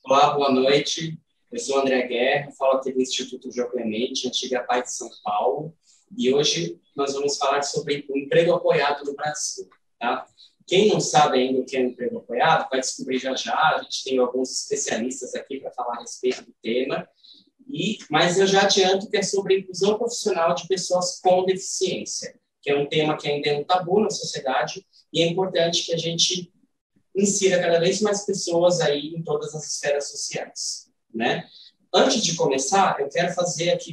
Olá, boa noite. Eu sou André Guerra, falo aqui do Instituto João Clemente, antiga PAI de São Paulo, e hoje nós vamos falar sobre o emprego apoiado no Brasil, tá? Quem não sabe ainda o que é um emprego apoiado, vai descobrir já já. A gente tem alguns especialistas aqui para falar a respeito do tema, mas eu já adianto que é sobre a inclusão profissional de pessoas com deficiência, que é um tema que ainda é um tabu na sociedade, e é importante que a gente insira cada vez mais pessoas aí em todas as esferas sociais, né? Antes de começar, eu quero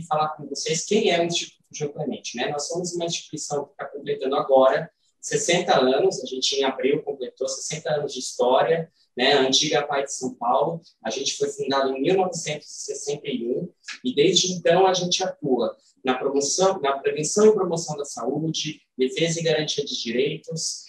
falar com vocês quem é o Instituto João Clemente, né? Nós somos uma instituição que está completando agora 60 anos, a gente em abril completou 60 anos de história, né? A antiga PAI de São Paulo, a gente foi fundado em 1961 e desde então a gente atua na prevenção e promoção da saúde, defesa e garantia de direitos,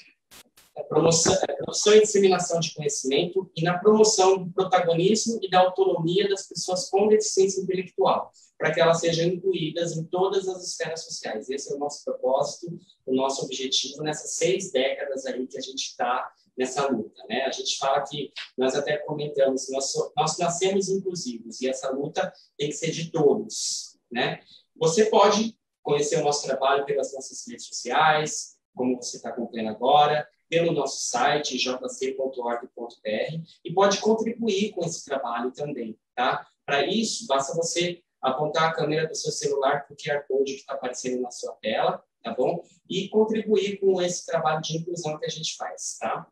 promoção e disseminação de conhecimento e na promoção do protagonismo e da autonomia das pessoas com deficiência intelectual, para que elas sejam incluídas em todas as esferas sociais. Esse é o nosso propósito, o nosso objetivo nessas 6 décadas aí que a gente está nessa luta, né? A gente fala que, nós até comentamos, nós nascemos inclusivos e essa luta tem que ser de todos, né? Você pode conhecer o nosso trabalho pelas nossas redes sociais, como você está acompanhando agora, pelo nosso site, jc.org.br, e pode contribuir com esse trabalho também, tá? Para isso, basta você apontar a câmera do seu celular para o QR Code que está aparecendo na sua tela, tá bom? E contribuir com esse trabalho de inclusão que a gente faz, tá?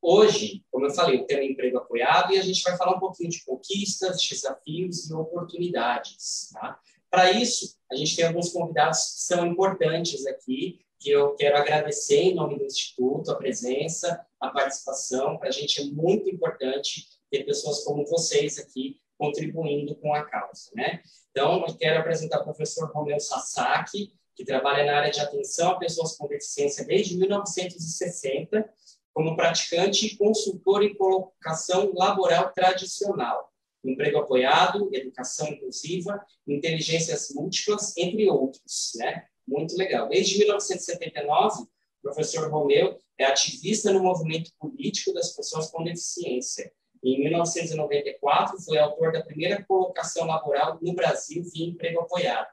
Hoje, como eu falei, o tema é emprego apoiado e a gente vai falar um pouquinho de conquistas, desafios e oportunidades, tá? Para isso, a gente tem alguns convidados que são importantes aqui, que eu quero agradecer em nome do Instituto, a presença, a participação. Para a gente é muito importante ter pessoas como vocês aqui contribuindo com a causa, né? Então, eu quero apresentar o professor Romeu Sasaki, que trabalha na área de atenção a pessoas com deficiência desde 1960, como praticante e consultor em colocação laboral tradicional, emprego apoiado, educação inclusiva, inteligências múltiplas, entre outros, né? Muito legal. Desde 1979, o professor Romeu é ativista no movimento político das pessoas com deficiência. Em 1994, foi autor da primeira colocação laboral no Brasil via emprego apoiado.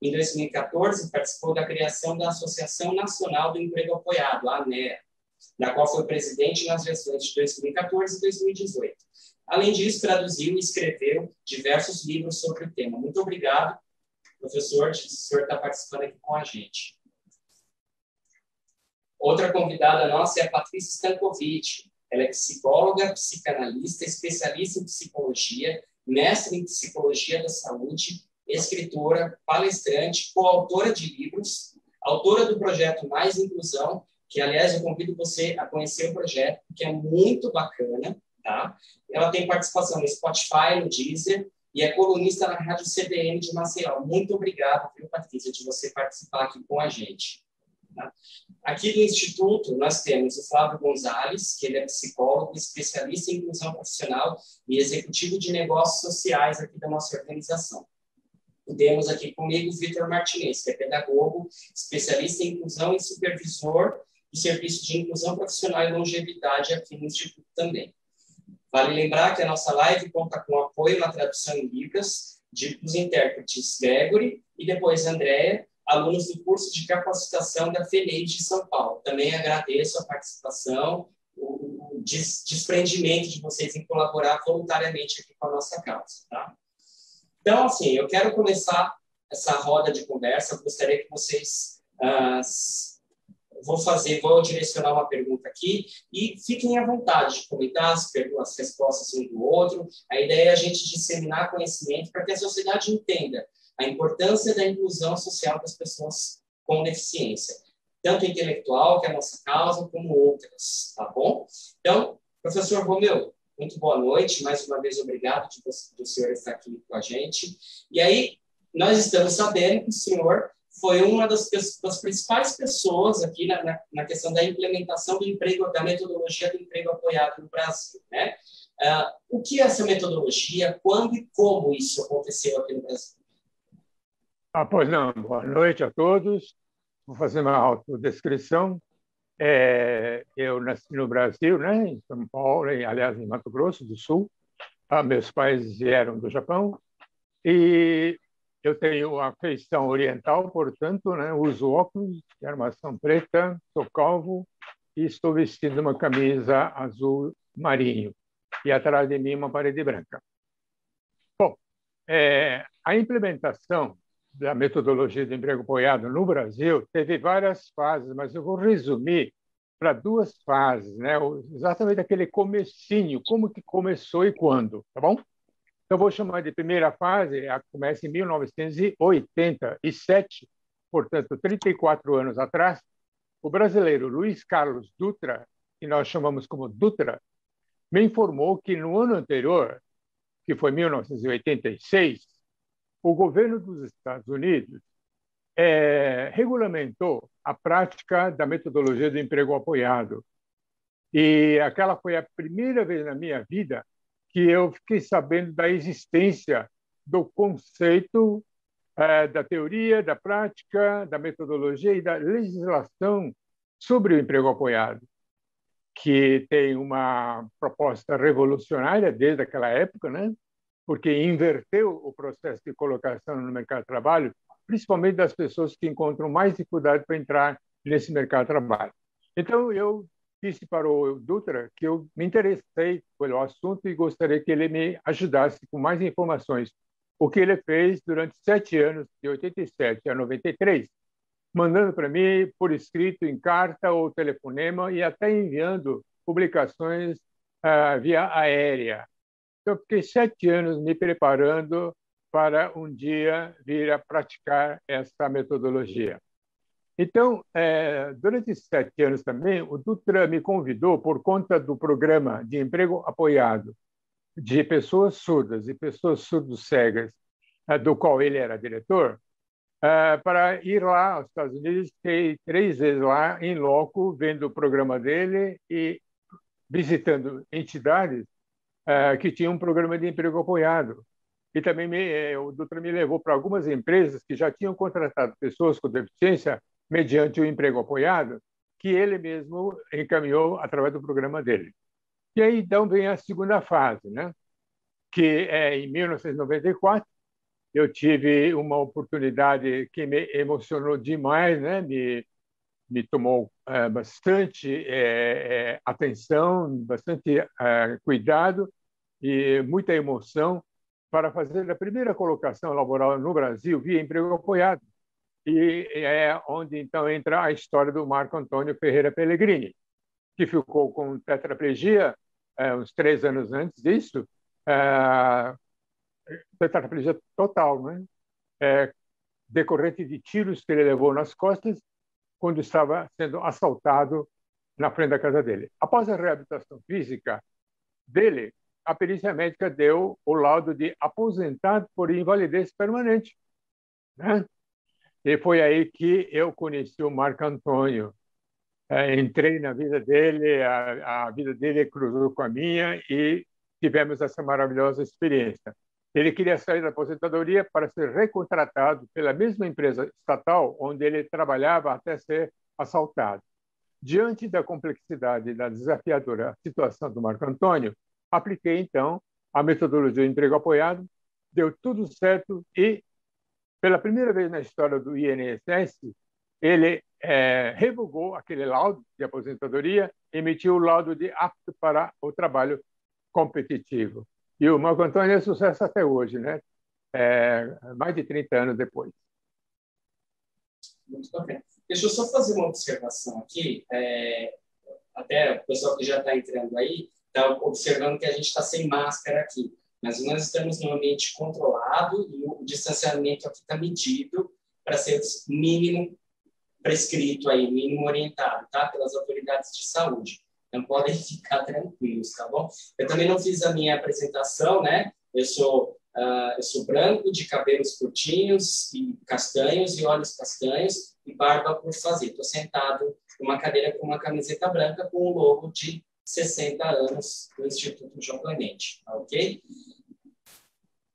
Em 2014, participou da criação da Associação Nacional do Emprego Apoiado, a ANEA, na qual foi presidente nas gestões de 2014 e 2018. Além disso, traduziu e escreveu diversos livros sobre o tema. Muito obrigado, professor, o senhor está participando aqui com a gente. Outra convidada nossa é a Patrícia Stankovic. Ela é psicóloga, psicanalista, especialista em psicologia, mestre em psicologia da saúde, escritora, palestrante, coautora de livros, autora do projeto Mais Inclusão, que, aliás, eu convido você a conhecer o projeto, que é muito bacana, tá? Ela tem participação no Spotify, no Deezer, e é colunista na Rádio CBN de Maceió. Muito obrigado, viu, Patrícia, de você participar aqui com a gente. Tá? Aqui do Instituto, nós temos o Flávio Gonzalez, que ele é psicólogo, especialista em inclusão profissional e executivo de negócios sociais aqui da nossa organização. E temos aqui comigo o Vitor Martinez, que é pedagogo, especialista em inclusão e supervisor do serviço de inclusão profissional e longevidade aqui no Instituto também. Vale lembrar que a nossa live conta com apoio na tradução em Libras dos intérpretes Gregory e depois Andréa, alunos do curso de capacitação da FENEI de São Paulo. Também agradeço a participação, o desprendimento de vocês em colaborar voluntariamente aqui com a nossa causa, tá? Então, assim, eu quero começar essa roda de conversa. Eu gostaria que vocês... Vou direcionar uma pergunta aqui e fiquem à vontade de comentar as respostas um do outro. A ideia é a gente disseminar conhecimento para que a sociedade entenda a importância da inclusão social das pessoas com deficiência, tanto intelectual, que é a nossa causa, como outras, tá bom? Então, professor Romeu, muito boa noite. Mais uma vez, obrigado do senhor estar aqui com a gente. E aí, nós estamos sabendo que o senhor foi uma das principais pessoas aqui na questão da implementação do emprego, da metodologia do emprego apoiado no Brasil, né? O que é essa metodologia, quando e como isso aconteceu aqui no Brasil? Pois não, boa noite a todos. Vou fazer uma autodescrição. Eu nasci no Brasil, né, em São Paulo, aliás, em Mato Grosso do Sul. Meus pais vieram do Japão e eu tenho a feição oriental, portanto, né, uso óculos de armação preta, sou calvo e estou vestindo uma camisa azul marinho. E atrás de mim uma parede branca. Bom, a implementação da metodologia de emprego apoiado no Brasil teve várias fases, mas eu vou resumir para duas fases, né? Exatamente aquele comecinho, como que começou e quando, tá bom? Então, vou chamar de primeira fase, começa em 1987, portanto, 34 anos atrás, o brasileiro Luiz Carlos Dutra, que nós chamamos como Dutra, me informou que no ano anterior, que foi 1986, o governo dos Estados Unidos regulamentou a prática da metodologia do emprego apoiado. E aquela foi a primeira vez na minha vida que eu fiquei sabendo da existência do conceito, da teoria, da prática, da metodologia e da legislação sobre o emprego apoiado, que tem uma proposta revolucionária desde aquela época, né? Porque inverteu o processo de colocação no mercado de trabalho, principalmente das pessoas que encontram mais dificuldade para entrar nesse mercado de trabalho. Então, eu disse para o Dutra que eu me interessei pelo assunto e gostaria que ele me ajudasse com mais informações. O que ele fez durante 7 anos, de 87 a 93, mandando para mim por escrito, em carta ou telefonema, e até enviando publicações via aérea. Então, fiquei 7 anos me preparando para um dia vir a praticar essa metodologia. Então, durante esses 7 anos também, o Dutra me convidou, por conta do programa de emprego apoiado de pessoas surdas e pessoas surdo-cegas, do qual ele era diretor, para ir lá aos Estados Unidos. Fiquei 3 vezes lá, em loco, vendo o programa dele e visitando entidades que tinham um programa de emprego apoiado. E também o Dutra me levou para algumas empresas que já tinham contratado pessoas com deficiência mediante o emprego apoiado, que ele mesmo encaminhou através do programa dele. E aí, então, vem a segunda fase, né? Que em 1994, eu tive uma oportunidade que me emocionou demais, né? Me tomou bastante atenção, bastante cuidado e muita emoção para fazer a primeira colocação laboral no Brasil via emprego apoiado. E é onde, então, entra a história do Marco Antônio Ferreira Pellegrini, que ficou com tetraplegia uns 3 anos antes disso, tetraplegia total, né? Decorrente de tiros que ele levou nas costas quando estava sendo assaltado na frente da casa dele. Após a reabilitação física dele, a perícia médica deu o laudo de aposentado por invalidez permanente, né? E foi aí que eu conheci o Marco Antônio. Entrei na vida dele, a vida dele cruzou com a minha e tivemos essa maravilhosa experiência. Ele queria sair da aposentadoria para ser recontratado pela mesma empresa estatal onde ele trabalhava até ser assaltado. Diante da complexidade e da desafiadora situação do Marco Antônio, apliquei, então, a metodologia de emprego apoiado, deu tudo certo e, pela primeira vez na história do INSS, ele revogou aquele laudo de aposentadoria e emitiu o laudo de apto para o trabalho competitivo. E o Marco Antônio é sucesso até hoje, né? Mais de 30 anos depois. Muito bem. Deixa eu só fazer uma observação aqui. Até o pessoal que já está entrando aí está observando que a gente está sem máscara aqui. Mas nós estamos num ambiente controlado e o distanciamento aqui está medido para ser mínimo prescrito aí, mínimo orientado, tá? Pelas autoridades de saúde. Então, podem ficar tranquilos, tá bom? Eu também não fiz a minha apresentação, né? Eu sou branco, de cabelos curtinhos e castanhos e olhos castanhos e barba por fazer. Estou sentado numa cadeira com uma camiseta branca com o logo de 60 anos do Instituto João Clemente, tá, ok?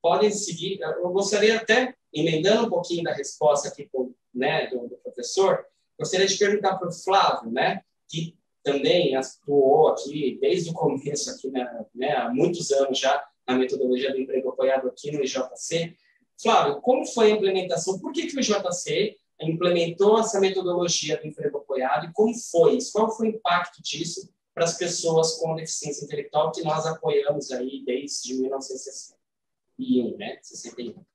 Podem seguir. Eu gostaria até, emendando um pouquinho da resposta aqui, né, do professor, gostaria de perguntar para o Flávio, né? que também atuou aqui desde o começo, aqui, né, há muitos anos já, na metodologia do emprego apoiado aqui no IJC. Flávio, como foi a implementação? Por que o IJC implementou essa metodologia do emprego apoiado e como foi isso? Qual foi o impacto disso para as pessoas com deficiência intelectual que nós apoiamos aí desde 1961, né? 61.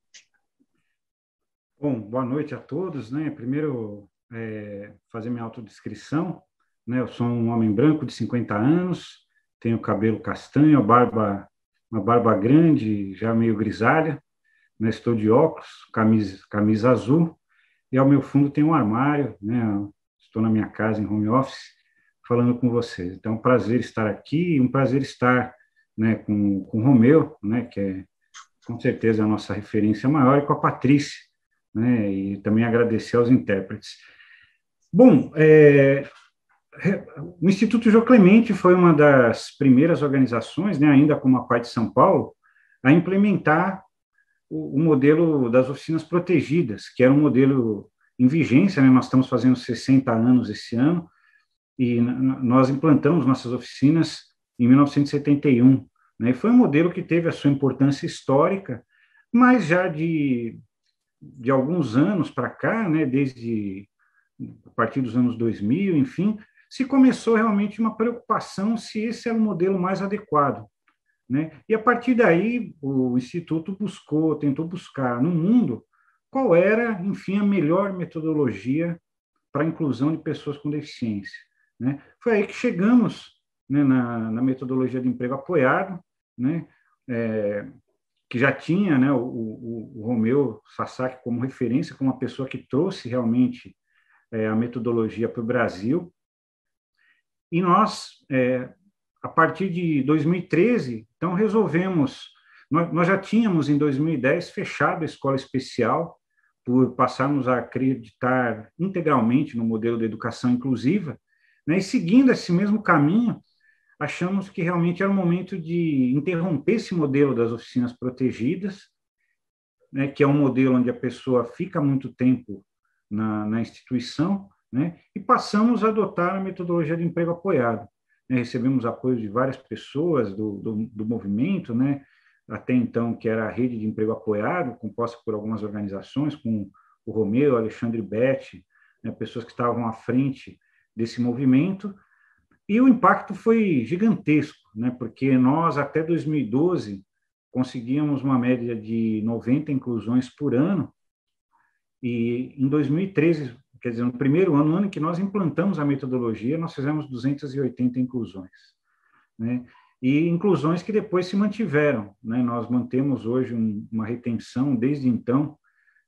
Bom, boa noite a todos, né? Primeiro, fazer minha autodescrição, né? Eu sou um homem branco de 50 anos, tenho cabelo castanho, uma barba grande, já meio grisalha, né? Estou de óculos, camisa azul, e ao meu fundo tem um armário, né? Estou na minha casa em home office, falando com vocês. Então, é um prazer estar aqui, um prazer estar, né, com o Romeu, né, que é com certeza a nossa referência maior, e com a Patrícia, né, e também agradecer aos intérpretes. Bom, o Instituto Jô Clemente foi uma das primeiras organizações, né, ainda como a parte de São Paulo, a implementar o modelo das oficinas protegidas, que era um modelo em vigência, né? Nós estamos fazendo 60 anos esse ano, e nós implantamos nossas oficinas em 1971. Né? E foi um modelo que teve a sua importância histórica, mas já de alguns anos para cá, né? Desde a partir dos anos 2000, enfim, se começou realmente uma preocupação se esse era o modelo mais adequado. Né? E a partir daí, o Instituto tentou buscar no mundo qual era, enfim, a melhor metodologia para a inclusão de pessoas com deficiência. Né? Foi aí que chegamos, né, na metodologia de emprego apoiado, né, que já tinha, né, o Romeu Sasaki como referência, como uma pessoa que trouxe realmente a metodologia para o Brasil. E nós, a partir de 2013, então resolvemos, nós já tínhamos em 2010 fechado a escola especial, por passarmos a acreditar integralmente no modelo de educação inclusiva, né, e seguindo esse mesmo caminho, achamos que realmente era o momento de interromper esse modelo das oficinas protegidas, né, que é um modelo onde a pessoa fica muito tempo na instituição, né, e passamos a adotar a metodologia de emprego apoiado. Recebemos apoio de várias pessoas do movimento, né, até então, que era a rede de emprego apoiado, composta por algumas organizações, com o Romeu, Alexandre Betti, né, pessoas que estavam à frente desse movimento, e o impacto foi gigantesco, né, porque nós, até 2012, conseguíamos uma média de 90 inclusões por ano, e em 2013, quer dizer, no primeiro ano, no ano em que nós implantamos a metodologia, nós fizemos 280 inclusões, né? E inclusões que depois se mantiveram, né? Nós mantemos hoje uma retenção, desde então,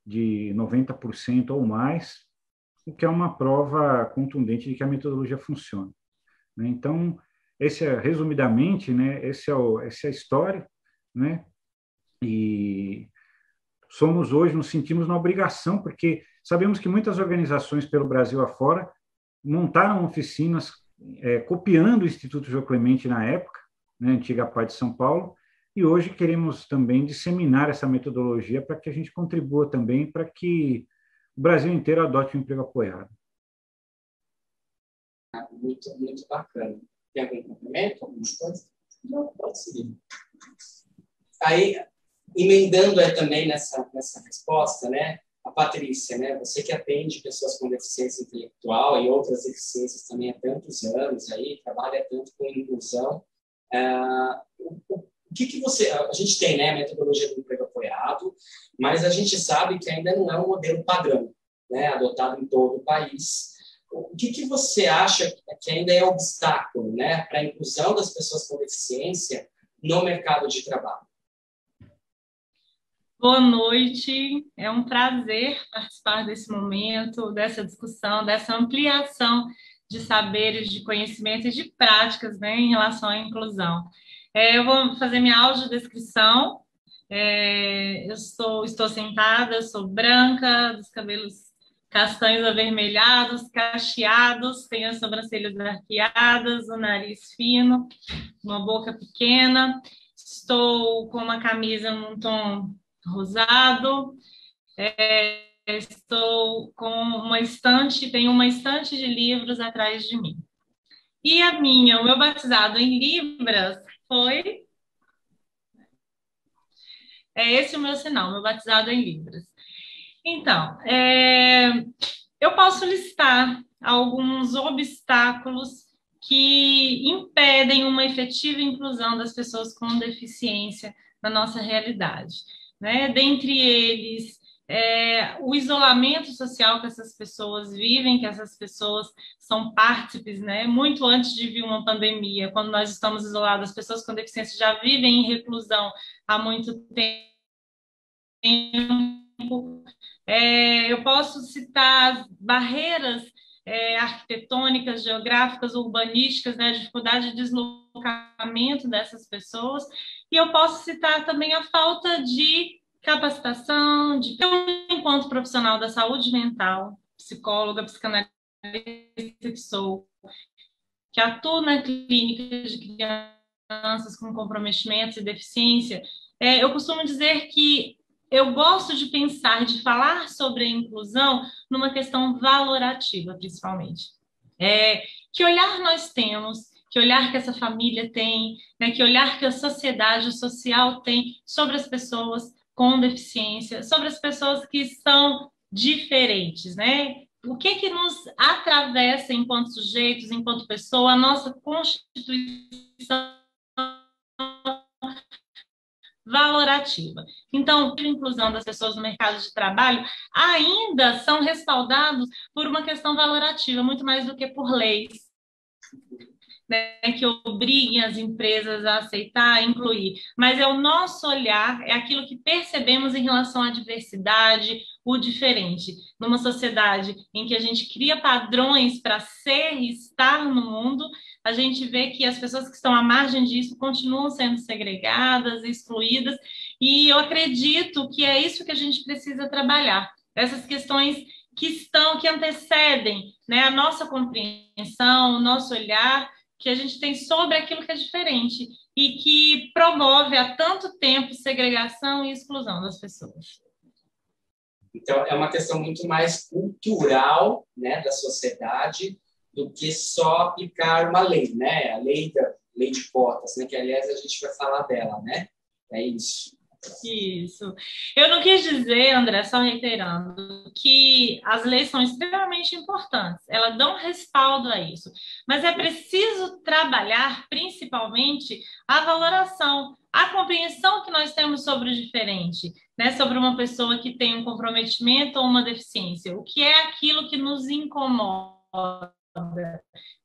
de 90% ou mais, o que é uma prova contundente de que a metodologia funciona. Né? Então, resumidamente, né, essa é a história, né? E somos hoje, nos sentimos na obrigação, porque sabemos que muitas organizações pelo Brasil afora montaram oficinas copiando o Instituto Jô Clemente na época, né, antiga parte de São Paulo, e hoje queremos também disseminar essa metodologia para que a gente contribua também para que o Brasil inteiro adote o emprego apoiado. Muito, muito bacana. Tem algum complemento? Alguma coisa? Não, pode seguir. Aí, emendando também nessa resposta, né, a Patrícia, né, você que atende pessoas com deficiência intelectual e outras deficiências também há tantos anos, aí, trabalha tanto com inclusão, o que você... A gente tem, né, a metodologia do emprego apoiado, mas a gente sabe que ainda não é um modelo padrão, né, adotado em todo o país. O que você acha que ainda é obstáculo, né, para a inclusão das pessoas com deficiência no mercado de trabalho? Boa noite, é um prazer participar desse momento, dessa discussão, dessa ampliação de saberes, de conhecimentos e de práticas, né, em relação à inclusão. Eu vou fazer minha audiodescrição. Estou sentada, sou branca, dos cabelos castanhos avermelhados, cacheados, tenho as sobrancelhas arqueadas, o nariz fino, uma boca pequena, estou com uma camisa num tom rosado, estou com uma estante, tenho uma estante de livros atrás de mim. E o meu batizado em Libras foi... É esse o meu sinal, meu batizado em Libras. Então, eu posso listar alguns obstáculos que impedem uma efetiva inclusão das pessoas com deficiência na nossa realidade, né? Dentre eles, o isolamento social que essas pessoas vivem, que essas pessoas são partícipes, né? Muito antes de vir uma pandemia, quando nós estamos isolados, as pessoas com deficiência já vivem em reclusão há muito tempo. Eu posso citar barreiras arquitetônicas, geográficas, urbanísticas, né, a dificuldade de deslocamento dessas pessoas, e eu posso citar também a falta de capacitação, enquanto profissional da saúde mental, psicóloga, psicanalista que sou, que atuo na clínica de crianças com comprometimentos e deficiência, eu costumo dizer que eu gosto de pensar, de falar sobre a inclusão numa questão valorativa, principalmente. Que olhar nós temos, que olhar que essa família tem, né, que olhar que a sociedade social tem sobre as pessoas com deficiência, sobre as pessoas que são diferentes, né? O que nos atravessa enquanto sujeitos, enquanto pessoa, a nossa constituição valorativa. Então, a inclusão das pessoas no mercado de trabalho ainda são respaldados por uma questão valorativa, muito mais do que por leis, né, que obriguem as empresas a aceitar, a incluir. Mas é o nosso olhar, é aquilo que percebemos em relação à diversidade, o diferente. Numa sociedade em que a gente cria padrões para ser e estar no mundo, a gente vê que as pessoas que estão à margem disso continuam sendo segregadas, excluídas, e eu acredito que é isso que a gente precisa trabalhar. Essas questões que antecedem, né, a nossa compreensão, o nosso olhar, que a gente tem sobre aquilo que é diferente e que promove há tanto tempo segregação e exclusão das pessoas. Então, é uma questão muito mais cultural, né, da sociedade do que só aplicar uma lei, né? A lei de cotas, né, que, aliás, a gente vai falar dela, né? É isso. Isso. Eu não quis dizer, André, só reiterando, que as leis são extremamente importantes, elas dão respaldo a isso, mas é preciso trabalhar principalmente a valoração, a compreensão que nós temos sobre o diferente, né? Sobre uma pessoa que tem um comprometimento ou uma deficiência, o que é aquilo que nos incomoda,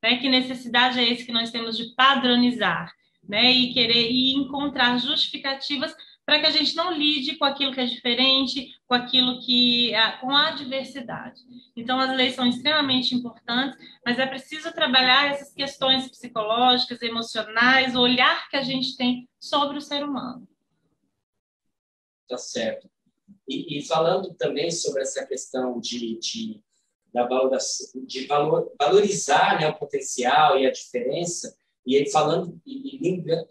né? Que necessidade é esse que nós temos de padronizar, né? E encontrar justificativas para que a gente não lide com aquilo que é diferente, com aquilo com a diversidade. Então, as leis são extremamente importantes, mas é preciso trabalhar essas questões psicológicas, emocionais, o olhar que a gente tem sobre o ser humano. Tá certo. E falando também sobre essa questão de valorizar, né, o potencial e a diferença, e ele falando e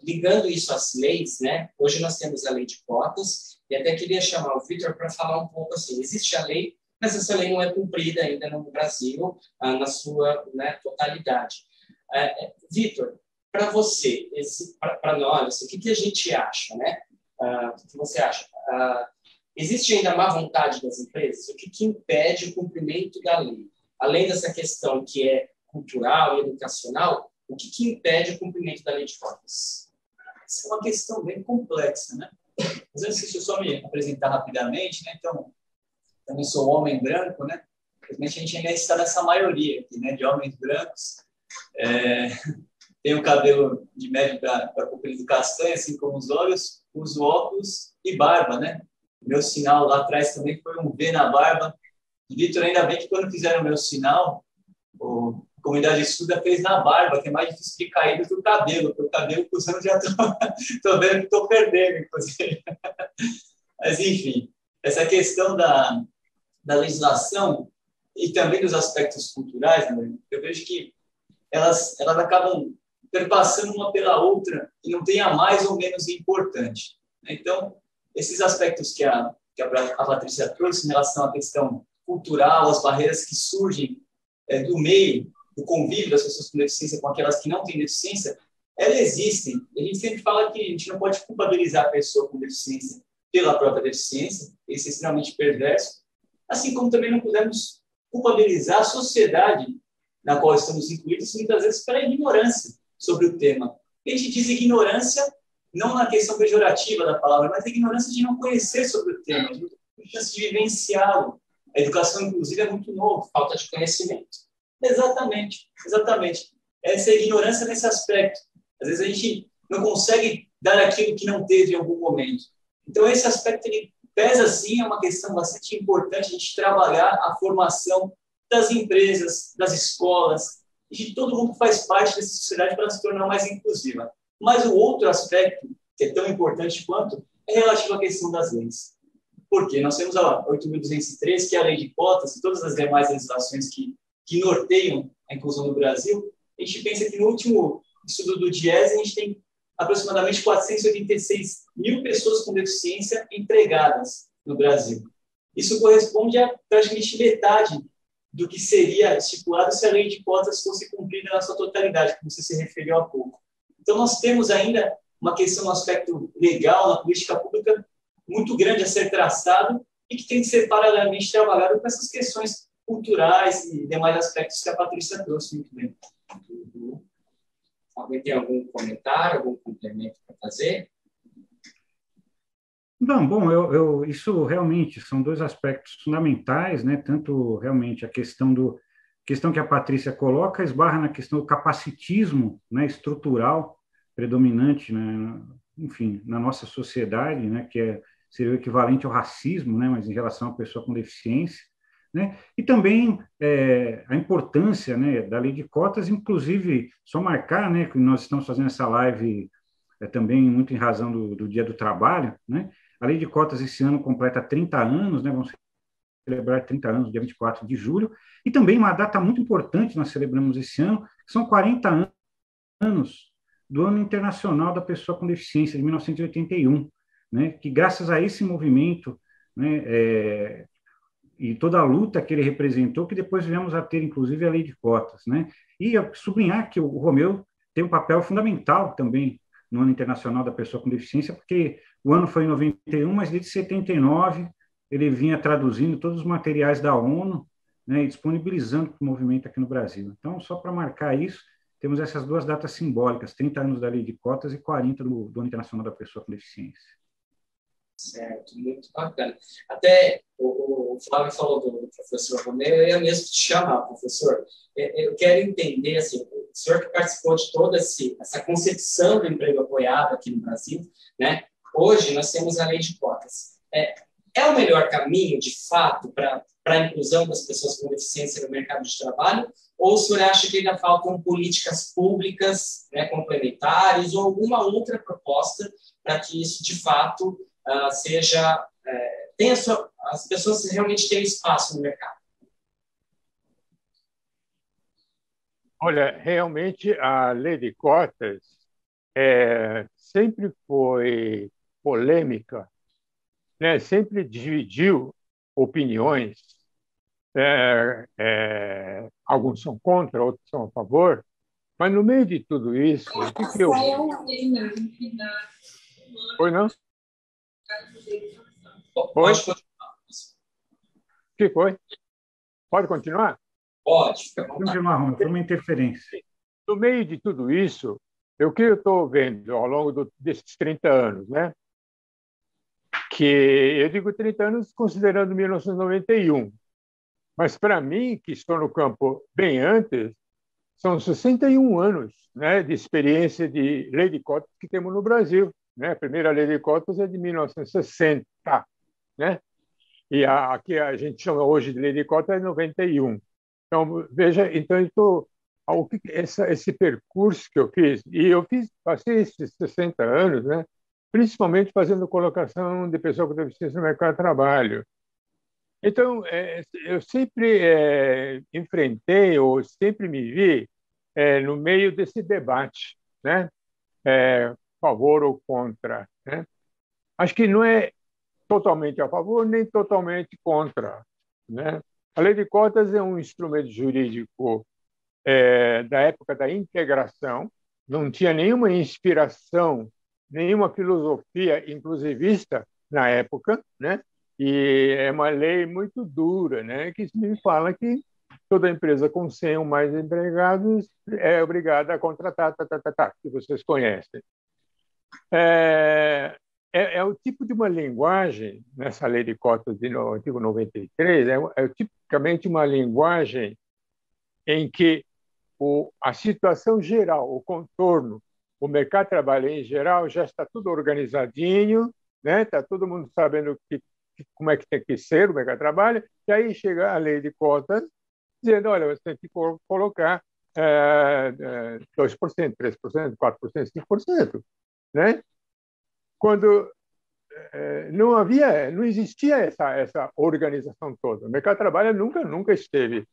ligando isso às leis, né? Hoje nós temos a lei de cotas, e até queria chamar o Vitor para falar um pouco assim, existe a lei, mas essa lei não é cumprida ainda no Brasil, na sua, né, totalidade. Vitor, para você, para nós, assim, o que a gente acha, né? O que você acha? Existe ainda má vontade das empresas? O que impede o cumprimento da lei? Além dessa questão que é cultural e educacional, o que impede o cumprimento da lei de cotas? Essa é uma questão bem complexa, né? Mas antes, deixa eu só me apresentar rapidamente, né? Então, também sou homem branco, né? Infelizmente, a gente ainda está nessa maioria aqui, né? De homens brancos. Tenho cabelo de médio para comprido castanho, assim como os olhos, uso óculos e barba, né? Meu sinal lá atrás também foi um V na barba. E, Vitor, ainda bem que quando fizeram o meu sinal, a comunidade estuda fez na barba, que é mais difícil de cair do que o cabelo, porque o cabelo, com os anos, já estou vendo que estou perdendo, inclusive. Mas, enfim, essa questão da legislação e também dos aspectos culturais, né, eu vejo que elas acabam perpassando uma pela outra e não tem a mais ou menos importante. Então, esses aspectos que a Patrícia trouxe em relação à questão cultural, as barreiras que surgem do meio, do convívio das pessoas com deficiência com aquelas que não têm deficiência, elas existem. A gente sempre fala que a gente não pode culpabilizar a pessoa com deficiência pela própria deficiência, isso é extremamente perverso, assim como também não podemos culpabilizar a sociedade na qual estamos incluídos, muitas vezes pela ignorância sobre o tema. A gente diz ignorância não na questão pejorativa da palavra, mas a ignorância de não conhecer sobre o tema, de não ter chance de vivenciá-lo. A educação, inclusive, é muito novo. Falta de conhecimento. Exatamente, exatamente. Essa ignorância nesse aspecto. Às vezes a gente não consegue dar aquilo que não teve em algum momento. Então, esse aspecto ele pesa, sim, é uma questão bastante importante a gente trabalhar a formação das empresas, das escolas, e de todo mundo que faz parte dessa sociedade para se tornar mais inclusiva. Mas o outro aspecto, que é tão importante quanto, é relativo à questão das leis. Por quê? Nós temos a 8.203, que é a lei de cotas, e todas as demais legislações que norteiam a inclusão no Brasil. A gente pensa que no último estudo do DIEESE, a gente tem aproximadamente 486 mil pessoas com deficiência empregadas no Brasil. Isso corresponde a praticamente metade do que seria estipulado se a lei de cotas fosse cumprida na sua totalidade, como você se referiu há pouco. Então, nós temos ainda uma questão no aspecto legal, na política pública, muito grande a ser traçado e que tem que ser paralelamente trabalhado com essas questões culturais e demais aspectos que a Patrícia trouxe muito bem. Alguém tem algum comentário, algum complemento para fazer? Não, bom, isso realmente são dois aspectos fundamentais, né? Tanto realmente a questão que a Patrícia coloca esbarra na questão do capacitismo, né, estrutural predominante, né, enfim, na nossa sociedade, né, seria o equivalente ao racismo, né, mas em relação à pessoa com deficiência, né? E também a importância, né, da lei de cotas, inclusive, só marcar, né, que nós estamos fazendo essa live também muito em razão do Dia do Trabalho, né? A lei de cotas esse ano completa 30 anos, né? Vamos celebrar 30 anos, dia 24 de julho, e também uma data muito importante nós celebramos esse ano, que são 40 anos do Ano Internacional da Pessoa com Deficiência, de 1981, né? Que graças a esse movimento, né, e toda a luta que ele representou, que depois viemos a ter, inclusive, a lei de cotas, né? E sublinhar que o Romeu tem um papel fundamental também no Ano Internacional da Pessoa com Deficiência, porque o ano foi em 91, mas desde 79 ele vinha traduzindo todos os materiais da ONU, né, e disponibilizando para o movimento aqui no Brasil. Então, só para marcar isso, temos essas duas datas simbólicas, 30 anos da lei de cotas e 40 do Ano Internacional da Pessoa com Deficiência. Certo, muito bacana. Até o Flávio falou do professor Romeu, eu ia mesmo te chamar, professor. Eu quero entender, assim, o senhor que participou de toda essa concepção do emprego apoiado aqui no Brasil, né? Hoje nós temos a lei de cotas. É o melhor caminho, de fato, para a inclusão das pessoas com deficiência no mercado de trabalho? Ou o senhor acha que ainda faltam políticas públicas, né, complementares ou alguma outra proposta para que isso, de fato, as pessoas realmente tenham espaço no mercado? Olha, realmente a lei de cotas sempre foi polêmica, né? Sempre dividiu opiniões. Alguns são contra, outros são a favor, mas no meio de tudo isso, o que eu... Oi, não? Oi? O que foi? Pode continuar? Pode. Continuar, Romulo, foi uma interferência. No meio de tudo isso, o que eu estou vendo ao longo desses 30 anos, né? Que eu digo 30 anos considerando 1991, mas para mim, que estou no campo bem antes, são 61 anos, né, de experiência de lei de cotas que temos no Brasil, né? A primeira lei de cotas é de 1960, né? E a que a gente chama hoje de lei de cotas é 91. Então, veja, esse percurso que eu fiz, e passei esses 60 anos, né, principalmente fazendo colocação de pessoa com deficiência no mercado de trabalho. Então, eu sempre enfrentei, ou sempre me vi no meio desse debate, né, favor ou contra, né? Acho que não é totalmente a favor nem totalmente contra, né? A lei de cotas é um instrumento jurídico da época da integração, não tinha nenhuma inspiração, nenhuma filosofia inclusivista na época, né? E é uma lei muito dura, né? Que me fala que toda empresa com 100 ou mais empregados é obrigada a contratar, que vocês conhecem. É o tipo de uma linguagem, nessa lei de cotas de artigo 93, é tipicamente uma linguagem em que a situação geral, o contorno, o mercado de trabalho em geral já está tudo organizadinho, né? Está todo mundo sabendo como é que tem que ser o mercado de trabalho, e aí chega a lei de cotas, dizendo, olha, você tem que colocar 2%, 3%, 4%, 5%, né? Quando não existia essa organização toda. O mercado de trabalho nunca esteve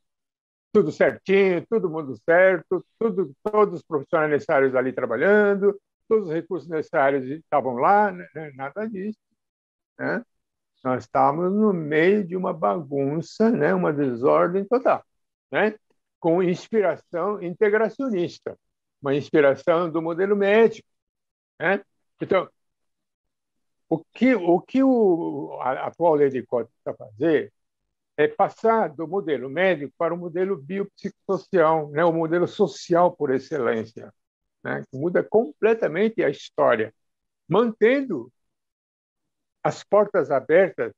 tudo certinho, todo mundo certo, todos os profissionais necessários ali trabalhando, todos os recursos necessários estavam lá, né? Nada disso, né? Nós estávamos no meio de uma bagunça, né? Uma desordem total, né? Com inspiração integracionista, uma inspiração do modelo médico, né? Então, o que a atual lei de cotas está fazendo é passar do modelo médico para o modelo biopsicossocial, né? O modelo social por excelência, né? Que muda completamente a história, mantendo as portas abertas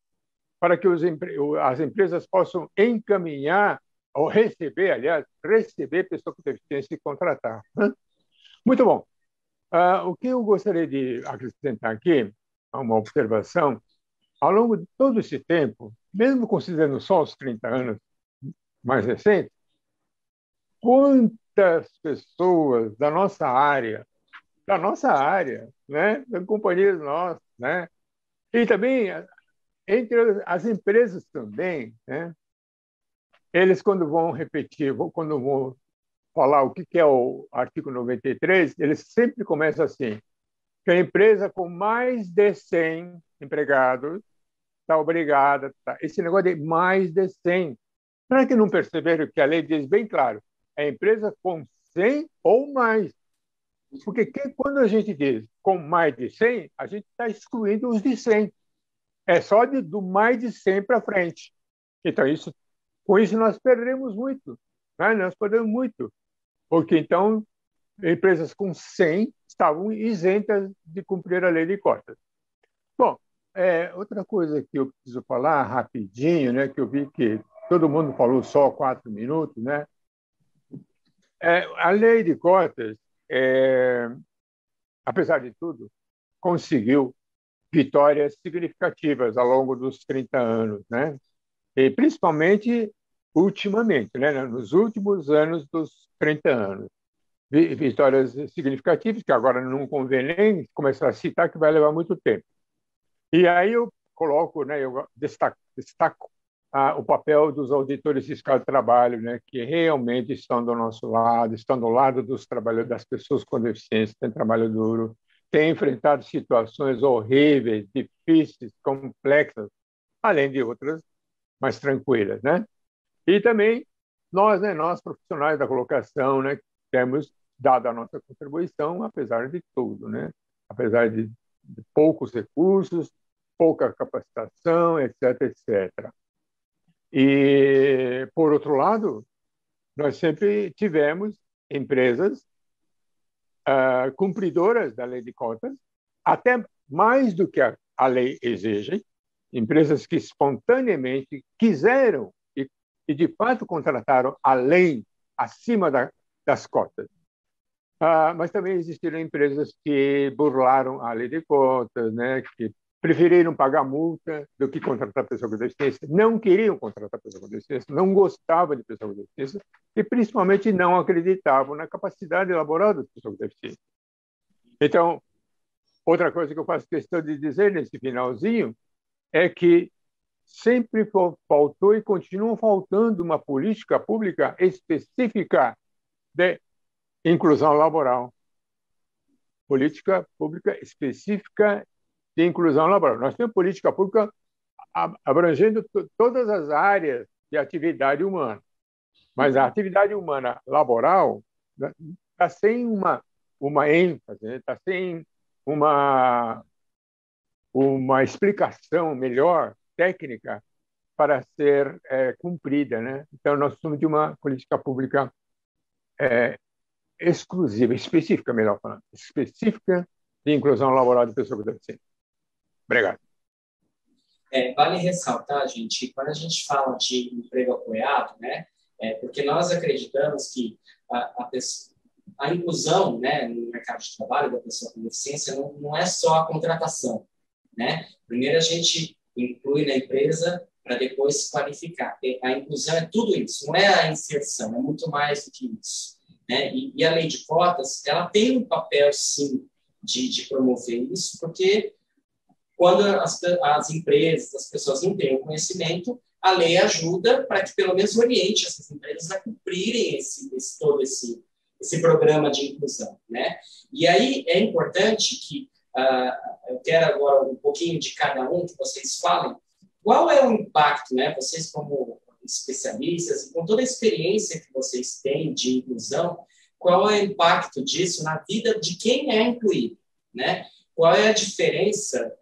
para que as empresas possam encaminhar ou receber, aliás, receber pessoa com deficiência e contratar, né? Muito bom. O que eu gostaria de acrescentar aqui, uma observação, ao longo de todo esse tempo, mesmo considerando só os 30 anos mais recentes, quantas pessoas da nossa área, né, de companhias nossas, né, e também entre as empresas também, né, eles quando vão repetir, quando vão falar o que é o artigo 93, eles sempre começam assim, que a empresa com mais de 100 empregados está obrigada. Esse negócio de mais de 100. Será que não perceberam que a lei diz bem claro? É empresa com 100 ou mais. Porque quando a gente diz com mais de 100, a gente está excluindo os de 100. É só do mais de 100 para frente. Então, com isso, nós perdemos muito. Né? Nós perdemos muito. Porque, então, empresas com 100 estavam isentas de cumprir a lei de cotas. Bom, outra coisa que eu preciso falar rapidinho, né, que eu vi que todo mundo falou só 4 minutos, né? A lei de cotas, apesar de tudo, conseguiu vitórias significativas ao longo dos 30 anos, né? E principalmente ultimamente, né, nos últimos anos dos 30 anos. Vitórias significativas, que agora não convém nem começar a citar, que vai levar muito tempo. E aí eu coloco, né, eu destaco o papel dos auditores fiscais do trabalho, né, que realmente estão do nosso lado, estão do lado dos trabalhadores, das pessoas com deficiência, têm trabalho duro, têm enfrentado situações horríveis, difíceis, complexas, além de outras mais tranquilas, né? E também nós, né, nós profissionais da colocação, né, temos dado a nossa contribuição, apesar de tudo, né? Apesar de poucos recursos, pouca capacitação, etc., etc. E, por outro lado, nós sempre tivemos empresas cumpridoras da lei de cotas, até mais do que a lei exige, empresas que espontaneamente quiseram e de fato contrataram além, acima das cotas. Mas também existiram empresas que burlaram a lei de cotas, né, que preferiram pagar multa do que contratar pessoa com deficiência, não queriam contratar pessoa com deficiência, não gostavam de pessoa com deficiência e, principalmente, não acreditavam na capacidade laboral das pessoas com deficiência. Então, outra coisa que eu faço questão de dizer nesse finalzinho é que sempre faltou e continua faltando uma política pública específica de inclusão laboral. Política pública específica de inclusão laboral. Nós temos política pública abrangendo todas as áreas de atividade humana. Mas a atividade humana laboral está sem uma ênfase, está sem uma explicação melhor, técnica, para ser cumprida, né? Então, nós precisamos de uma política pública exclusiva, específica, melhor falando, específica de inclusão laboral de pessoas com deficiência. Obrigado. Vale ressaltar, gente, quando a gente fala de emprego apoiado, né, porque nós acreditamos que a inclusão, né, no mercado de trabalho da pessoa com deficiência não é só a contratação, né? Primeiro a gente inclui na empresa para depois qualificar. A inclusão é tudo isso, não é a inserção, é muito mais do que isso, né? E a lei de cotas, ela tem um papel, sim, de promover isso, porque quando as empresas, as pessoas não têm o conhecimento, a lei ajuda para que pelo menos oriente essas empresas a cumprirem todo esse programa de inclusão, né? E aí é importante que eu quero agora um pouquinho de cada um, que vocês falem qual é o impacto, né? Vocês como especialistas e com toda a experiência que vocês têm de inclusão, qual é o impacto disso na vida de quem é incluído, né? Qual é a diferença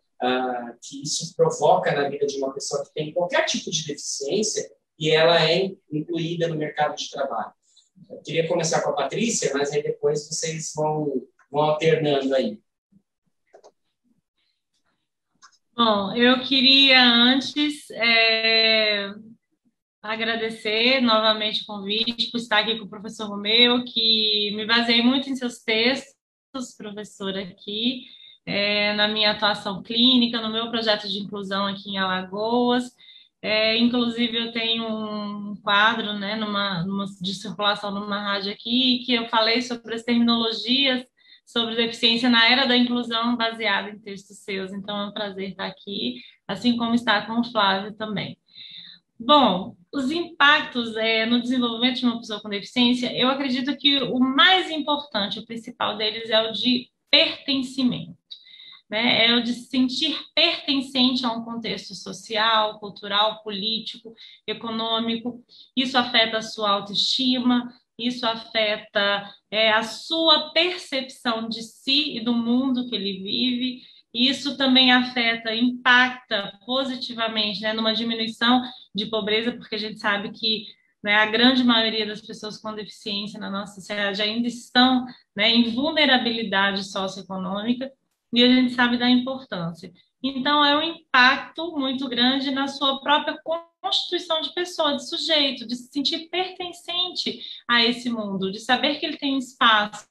que isso provoca na vida de uma pessoa que tem qualquer tipo de deficiência e ela é incluída no mercado de trabalho? Eu queria começar com a Patrícia, mas aí depois vocês vão alternando aí. Bom, eu queria antes agradecer novamente o convite por estar aqui com o professor Romeu, que me baseei muito em seus textos, professor, aqui, na minha atuação clínica, no meu projeto de inclusão aqui em Alagoas. Inclusive, eu tenho um quadro, né, de circulação numa rádio aqui, que eu falei sobre as terminologias sobre deficiência na era da inclusão, baseada em textos seus. Então, é um prazer estar aqui, assim como estar com o Flávio também. Bom, os impactos no desenvolvimento de uma pessoa com deficiência, eu acredito que o mais importante, o principal deles, é o de pertencimento. Né? É o de se sentir pertencente a um contexto social, cultural, político, econômico. Isso afeta a sua autoestima, isso afeta a sua percepção de si e do mundo que ele vive. Isso também impacta positivamente, né, numa diminuição de pobreza, porque a gente sabe que, né, a grande maioria das pessoas com deficiência na nossa sociedade ainda estão, né, em vulnerabilidade socioeconômica, e a gente sabe da importância. Então, é um impacto muito grande na sua própria constituição de pessoa, de sujeito, de se sentir pertencente a esse mundo, de saber que ele tem espaço,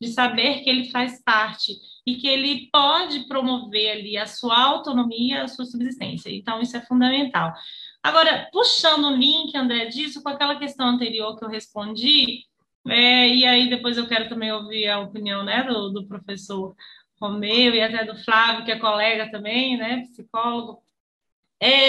de saber que ele faz parte e que ele pode promover ali a sua autonomia, a sua subsistência. Então, isso é fundamental. Agora, puxando o link, André, disso com aquela questão anterior que eu respondi, e aí depois eu quero também ouvir a opinião, né, do professor Romeu e até do Flávio, que é colega também, né, psicólogo,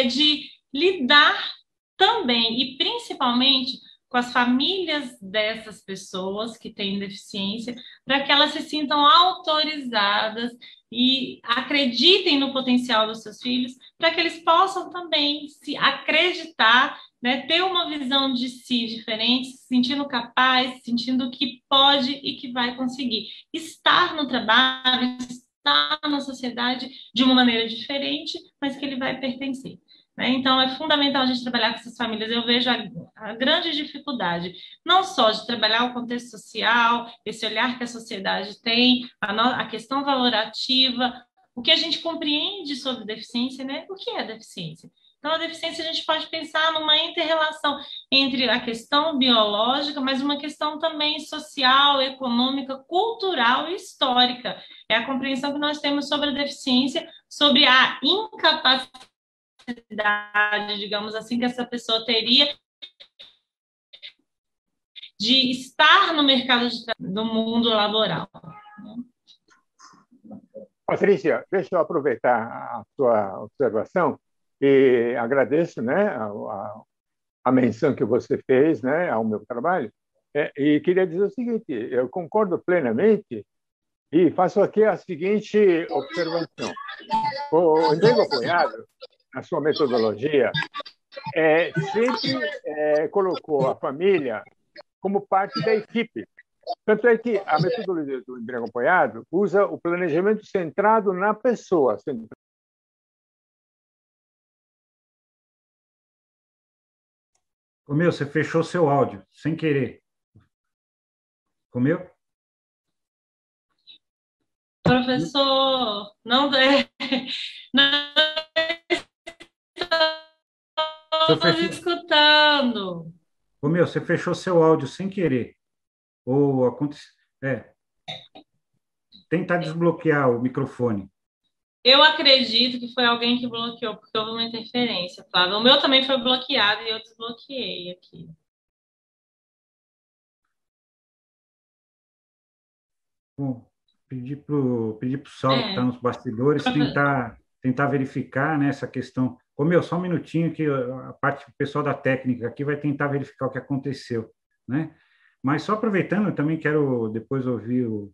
de lidar também e principalmente com as famílias dessas pessoas que têm deficiência, para que elas se sintam autorizadas e acreditem no potencial dos seus filhos, para que eles possam também se acreditar, né, ter uma visão de si diferente, se sentindo capaz, sentindo que pode e que vai conseguir estar no trabalho, estar na sociedade de uma maneira diferente, mas que ele vai pertencer. Né? Então, é fundamental a gente trabalhar com essas famílias. Eu vejo a grande dificuldade, não só de trabalhar o contexto social, esse olhar que a sociedade tem, a questão valorativa, o que a gente compreende sobre deficiência, né? O que é deficiência? Então, a deficiência a gente pode pensar numa inter-relação entre a questão biológica, mas uma questão também social, econômica, cultural e histórica. É a compreensão que nós temos sobre a deficiência, sobre a incapacidade, digamos assim, que essa pessoa teria de estar no mercado do mundo laboral. Patrícia, deixa eu aproveitar a sua observação e agradeço, né, a menção que você fez, né, ao meu trabalho, e queria dizer o seguinte: eu concordo plenamente e faço aqui a seguinte observação. O emprego apoiado, na sua metodologia, sempre colocou a família como parte da equipe. Tanto é que a metodologia do emprego apoiado usa o planejamento centrado na pessoa. Comeu, você fechou seu áudio, sem querer. Comeu? Professor, não estou escutando. Comeu, você fechou seu áudio sem querer. Ou aconteceu. Tenta desbloquear o microfone. Eu acredito que foi alguém que bloqueou, porque houve uma interferência, Flávio. O meu também foi bloqueado e eu desbloqueei aqui. Bom, pedir para o Saulo, que está nos bastidores, tentar verificar, né, essa questão. Comeu, só um minutinho que o pessoal da técnica aqui vai tentar verificar o que aconteceu, né? Mas só aproveitando, eu também quero depois ouvir o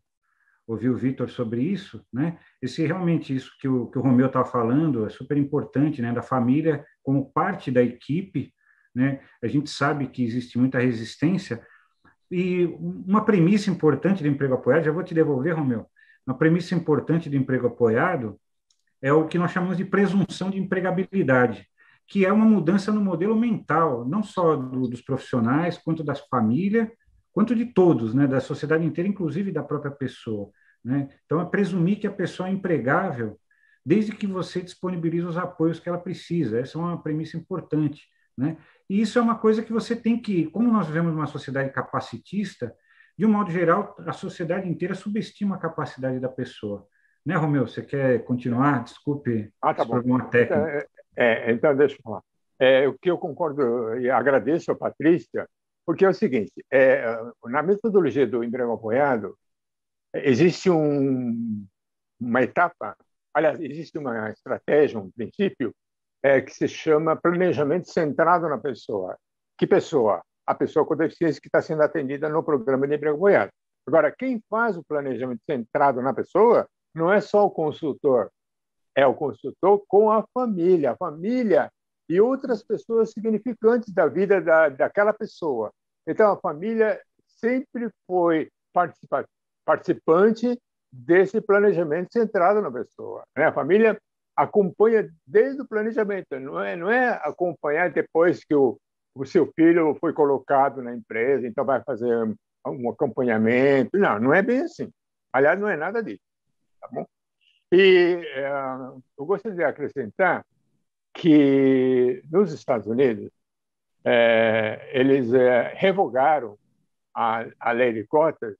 Vitor sobre isso, né? Realmente isso que o Romeu está falando é super importante, né? Da família como parte da equipe, né? A gente sabe que existe muita resistência e uma premissa importante do emprego apoiado, já vou te devolver, Romeu, uma premissa importante do emprego apoiado é o que nós chamamos de presunção de empregabilidade, que é uma mudança no modelo mental, não só dos profissionais, quanto das famílias, quanto de todos, né, da sociedade inteira, inclusive da própria pessoa, né? Então, é presumir que a pessoa é empregável desde que você disponibilize os apoios que ela precisa. Essa é uma premissa importante, né? E isso é uma coisa que você tem que, como nós vivemos uma sociedade capacitista, de um modo geral, a sociedade inteira subestima a capacidade da pessoa. Né, Romeu? Você quer continuar? Desculpe tá esse bom. problema técnico. Então, deixa eu falar. O que eu concordo e agradeço a Patrícia, porque é o seguinte, na metodologia do emprego apoiado, existe uma etapa, aliás, existe uma estratégia, um princípio, que se chama planejamento centrado na pessoa. Que pessoa? A pessoa com deficiência que está sendo atendida no programa de emprego apoiado. Agora, quem faz o planejamento centrado na pessoa não é só o consultor, é o consultor com a família e outras pessoas significantes da vida daquela pessoa. Então, a família sempre foi participante desse planejamento centrado na pessoa, né? A família acompanha desde o planejamento, não é acompanhar depois que o seu filho foi colocado na empresa, então vai fazer um acompanhamento. Não é bem assim. Aliás, não é nada disso. Tá bom? E eu gostaria de acrescentar que nos Estados Unidos eles revogaram a lei de cotas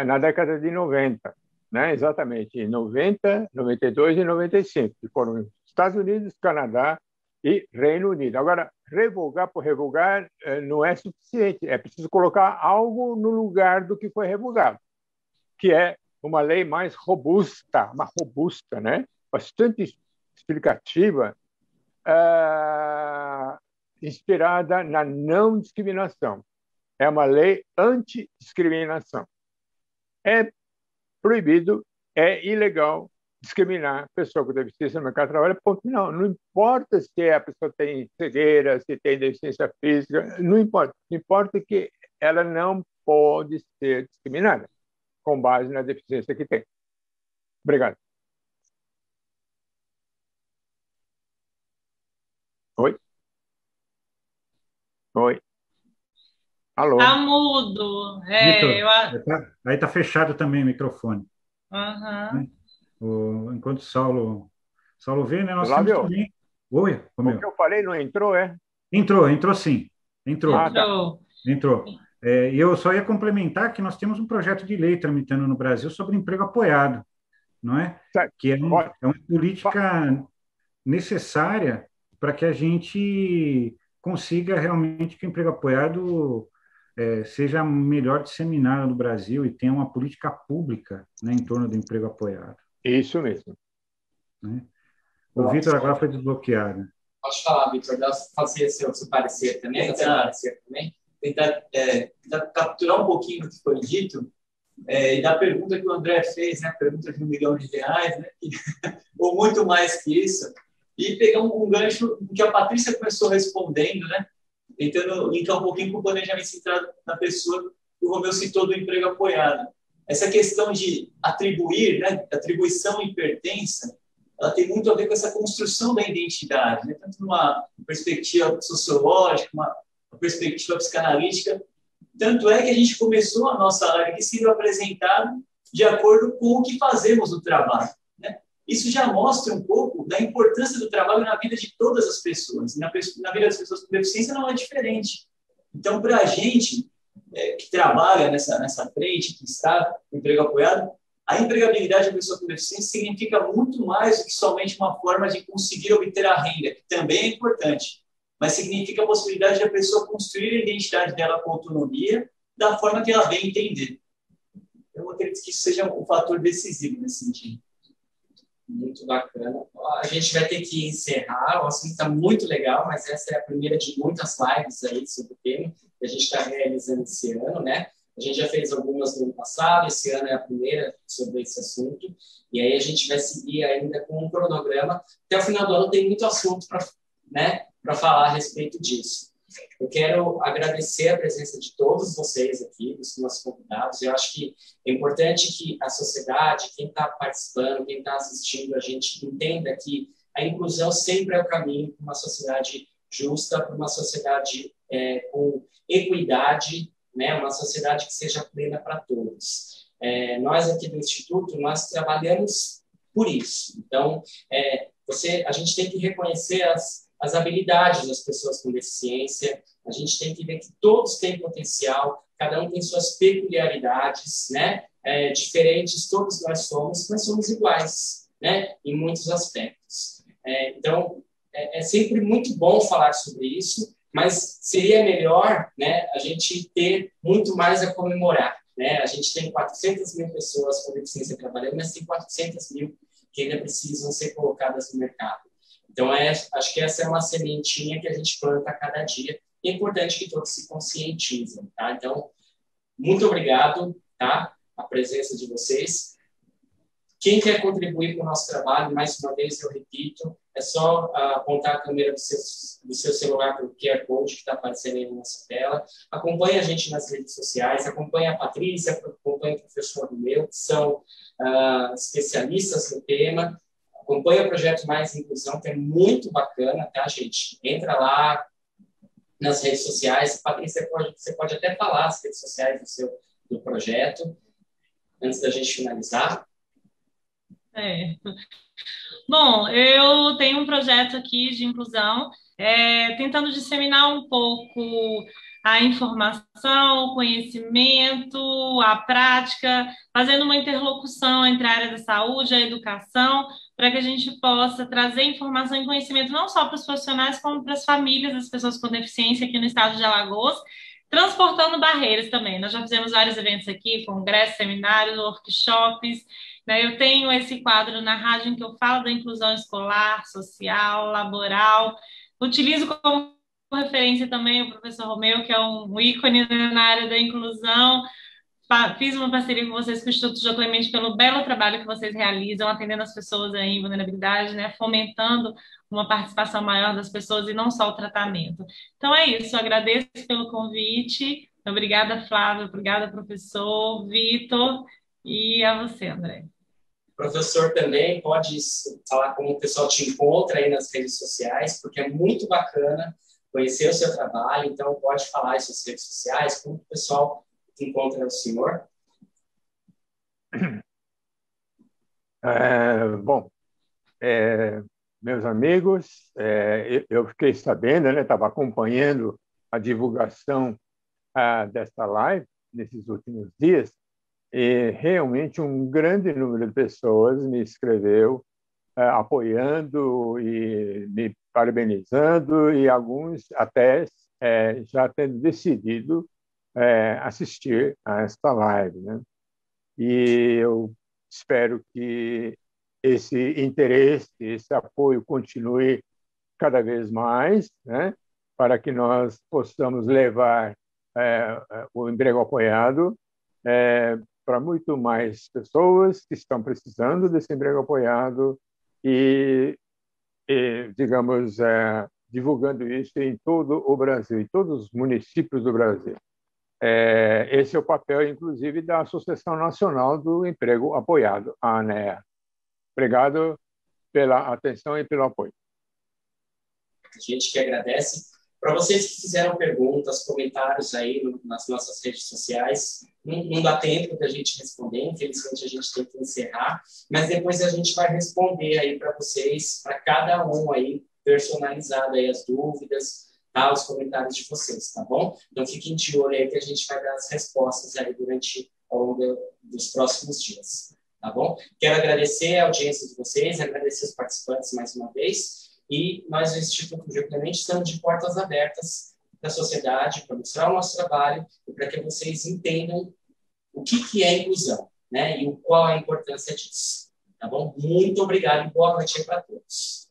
na década de 90, né? Exatamente, em 90, 92 e 95, que foram Estados Unidos, Canadá e Reino Unido. Agora, revogar por revogar não é suficiente, é preciso colocar algo no lugar do que foi revogado, que é uma lei mais robusta, né? Bastante explicativa, inspirada na não discriminação. É uma lei antidiscriminação. É proibido, é ilegal discriminar pessoa com deficiência no mercado de trabalho, ponto final. Não importa se a pessoa tem cegueira, se tem deficiência física, não importa. Importa que ela não pode ser discriminada com base na deficiência que tem. Obrigado. Oi? Oi? Alô? Tá mudo. Vitor, aí tá fechado também o microfone. Né? Enquanto Saulo vê, né? Nós temos também... Oi, o que eu falei não entrou, Entrou sim. Entrou. Entrou. E eu só ia complementar que nós temos um projeto de lei tramitando no Brasil sobre emprego apoiado, não é? Certo. Que é uma política necessária para que a gente consiga realmente que o emprego apoiado seja melhor disseminado no Brasil e tenha uma política pública, né, em torno do emprego apoiado. Isso mesmo. Né? O Vitor agora foi desbloqueado. Pode falar, Vitor, fazer seu parecer também, tentar capturar um pouquinho do que foi dito e da pergunta que o André fez, né, a pergunta de R$1 milhão, né, ou muito mais que isso. E pegar um gancho que a Patrícia começou respondendo, né? Tentando linkar um pouquinho com o planejamento centrado na pessoa, que o Romeu citou do emprego apoiado. Essa questão de atribuir, né? Atribuição e pertença, ela tem muito a ver com essa construção da identidade, né? Tanto numa perspectiva sociológica, uma perspectiva psicanalítica. Tanto é que a gente começou a nossa live aqui sendo apresentado de acordo com o que fazemos no trabalho, né? Isso já mostra um pouco da importância do trabalho na vida de todas as pessoas. Na vida das pessoas com deficiência não é diferente. Então, para a gente que trabalha nessa frente, que está no emprego apoiado, a empregabilidade da pessoa com deficiência significa muito mais do que somente uma forma de conseguir obter a renda, que também é importante, mas significa a possibilidade da pessoa construir a identidade dela com autonomia, da forma que ela bem entender. Eu acredito que isso seja um fator decisivo nesse sentido. Muito bacana. A gente vai ter que encerrar, o assunto está muito legal, mas essa é a primeira de muitas lives aí sobre o tema que a gente está realizando esse ano, né? A gente já fez algumas no ano passado, esse ano é a primeira sobre esse assunto, e aí a gente vai seguir ainda com um cronograma. Até o final do ano tem muito assunto para, né, para falar a respeito disso. Eu quero agradecer a presença de todos vocês aqui, dos nossos convidados. Eu acho que é importante que a sociedade, quem está participando, quem está assistindo, a gente entenda que a inclusão sempre é o caminho para uma sociedade justa, para uma sociedade com equidade, né? Uma sociedade que seja plena para todos. Nós aqui do Instituto, nós trabalhamos por isso. Então, a gente tem que reconhecer as habilidades das pessoas com deficiência, a gente tem que ver que todos têm potencial, cada um tem suas peculiaridades, né? Diferentes, todos nós somos, mas somos iguais, né? Em muitos aspectos. Então, é sempre muito bom falar sobre isso, mas seria melhor, né, a gente ter muito mais a comemorar, né? A gente tem 400 mil pessoas com deficiência trabalhando, mas tem 400 mil que ainda precisam ser colocadas no mercado. Então, acho que essa é uma sementinha que a gente planta a cada dia. É importante que todos se conscientizem, tá? Então, muito obrigado, tá? A presença de vocês. Quem quer contribuir com o nosso trabalho, mais uma vez eu repito, é só apontar a câmera do seu celular para o QR Code que está aparecendo aí na nossa tela. Acompanhe a gente nas redes sociais, acompanhe a Patrícia, acompanhe o professor Romeu, que são especialistas no tema. Acompanhe o projeto Mais Inclusão, que é muito bacana, tá, gente? Entra lá nas redes sociais. Patrícia, você pode até falar as redes sociais do projeto, antes da gente finalizar. Bom, eu tenho um projeto aqui de inclusão, tentando disseminar um pouco a informação, o conhecimento, a prática, fazendo uma interlocução entre a área da saúde e a educação, para que a gente possa trazer informação e conhecimento não só para os profissionais, como para as famílias das pessoas com deficiência aqui no estado de Alagoas, transportando barreiras também. Nós já fizemos vários eventos aqui, congressos, seminários, workshops, né? Eu tenho esse quadro na rádio em que eu falo da inclusão escolar, social, laboral. Utilizo como referência também o professor Romeu, que é um ícone na área da inclusão. Fiz uma parceria com vocês, com o Instituto João Clemente, pelo belo trabalho que vocês realizam, atendendo as pessoas aí em vulnerabilidade, né? Fomentando uma participação maior das pessoas e não só o tratamento. Então é isso, agradeço pelo convite. Obrigada, Flávia, obrigada, professor, Vitor, e a você, André. Professor também pode falar como o pessoal te encontra aí nas redes sociais, porque é muito bacana conhecer o seu trabalho, então pode falar aí suas redes sociais, como o pessoal encontra o senhor. Bom, meus amigos, eu fiquei sabendo, né, estava acompanhando a divulgação desta live nesses últimos dias, e realmente um grande número de pessoas me escreveu apoiando e me parabenizando, e alguns até já tendo decidido assistir a esta live, né? E eu espero que esse interesse, esse apoio continue cada vez mais, né? Para que nós possamos levar o emprego apoiado para muito mais pessoas que estão precisando desse emprego apoiado e e, digamos, divulgando isso em todo o Brasil, em todos os municípios do Brasil. Esse é o papel, inclusive, da Associação Nacional do Emprego Apoiado, a ANEA. Obrigado pela atenção e pelo apoio. A gente que agradece. Para vocês que fizeram perguntas, comentários aí nas nossas redes sociais, não dá tempo da gente responder, infelizmente a gente tem que encerrar, mas depois a gente vai responder aí para vocês, para cada um aí, personalizado aí as dúvidas, tá? Os comentários de vocês, tá bom? Então fiquem de olho aí que a gente vai dar as respostas aí ao longo dos próximos dias, tá bom? Quero agradecer a audiência de vocês, agradecer os participantes mais uma vez, e nós, do Instituto Gil Clemente, estamos de portas abertas para a sociedade, para mostrar o nosso trabalho e para que vocês entendam o que é inclusão, né? E qual a importância disso, tá bom? Muito obrigado e boa noite para todos.